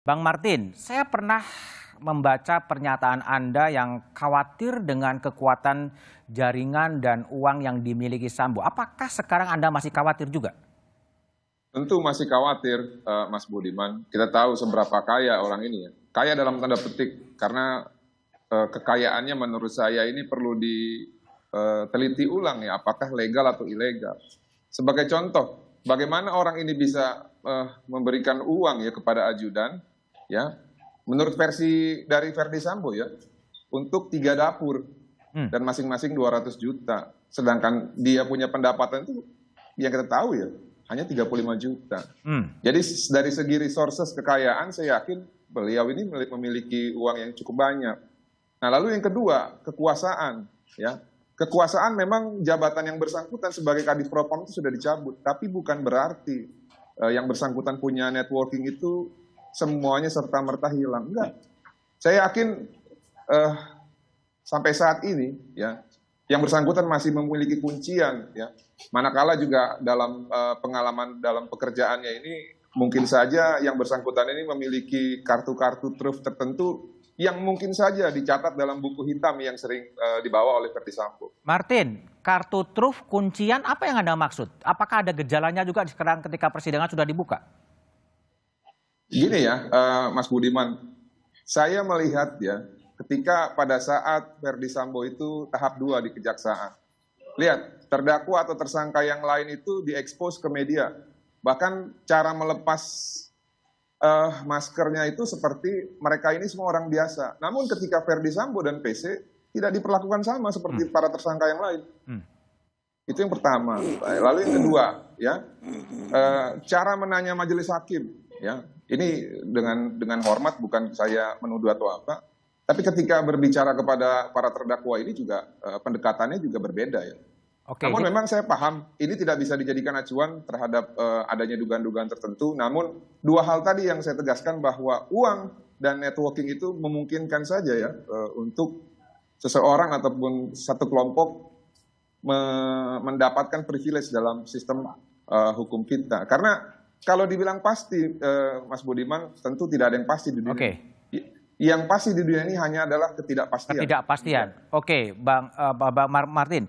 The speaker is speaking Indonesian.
Bang Martin, saya pernah membaca pernyataan Anda yang khawatir dengan kekuatan jaringan dan uang yang dimiliki Sambo. Apakah sekarang Anda masih khawatir juga? Tentu masih khawatir, Mas Budiman. Kita tahu seberapa kaya orang ini ya. Kaya dalam tanda petik, karena kekayaannya menurut saya ini perlu diteliti ulang ya, apakah legal atau ilegal. Sebagai contoh, bagaimana orang ini bisa memberikan uang ya kepada ajudan, ya, menurut versi dari Verdi Sambo ya, untuk 3 dapur dan masing-masing 200 juta. Sedangkan dia punya pendapatan itu yang kita tahu ya, hanya 35 juta. Jadi dari segi resources kekayaan, saya yakin beliau ini memiliki uang yang cukup banyak. Nah, lalu yang kedua, kekuasaan. Ya, kekuasaan memang jabatan yang bersangkutan sebagai Kadif Propam itu sudah dicabut, tapi bukan berarti yang bersangkutan punya networking itu semuanya serta merta hilang. Enggak. Saya yakin sampai saat ini, ya, yang bersangkutan masih memiliki kuncian, ya. Manakala juga dalam pengalaman dalam pekerjaannya ini mungkin saja yang bersangkutan ini memiliki kartu-kartu truf tertentu yang mungkin saja dicatat dalam buku hitam yang sering dibawa oleh Verdi Sambo. Martin, kartu truf kuncian apa yang Anda maksud? Apakah ada gejalanya juga sekarang ketika persidangan sudah dibuka? Gini ya, Mas Budiman, saya melihat ya, ketika pada saat Verdi Sambo itu tahap 2 di kejaksaan. Lihat, terdakwa atau tersangka yang lain itu diekspos ke media. Bahkan cara melepas maskernya itu seperti mereka ini semua orang biasa. Namun ketika Verdi Sambo dan PC tidak diperlakukan sama seperti para tersangka yang lain. Itu yang pertama. Lalu yang kedua, ya, cara menanya majelis hakim, ya, ini dengan hormat, bukan saya menuduh atau apa. Tapi ketika berbicara kepada para terdakwa ini juga pendekatannya juga berbeda ya. Oke, Namun memang saya paham ini tidak bisa dijadikan acuan terhadap adanya dugaan-dugaan tertentu. Namun dua hal tadi yang saya tegaskan bahwa uang dan networking itu memungkinkan saja ya untuk seseorang ataupun satu kelompok mendapatkan privilege dalam sistem hukum kita. Karena kalau dibilang pasti, Mas Budiman, tentu tidak ada yang pasti di dunia. oke. Yang pasti di dunia ini hanya adalah ketidakpastian. Ketidakpastian. Oke, Bang Martin.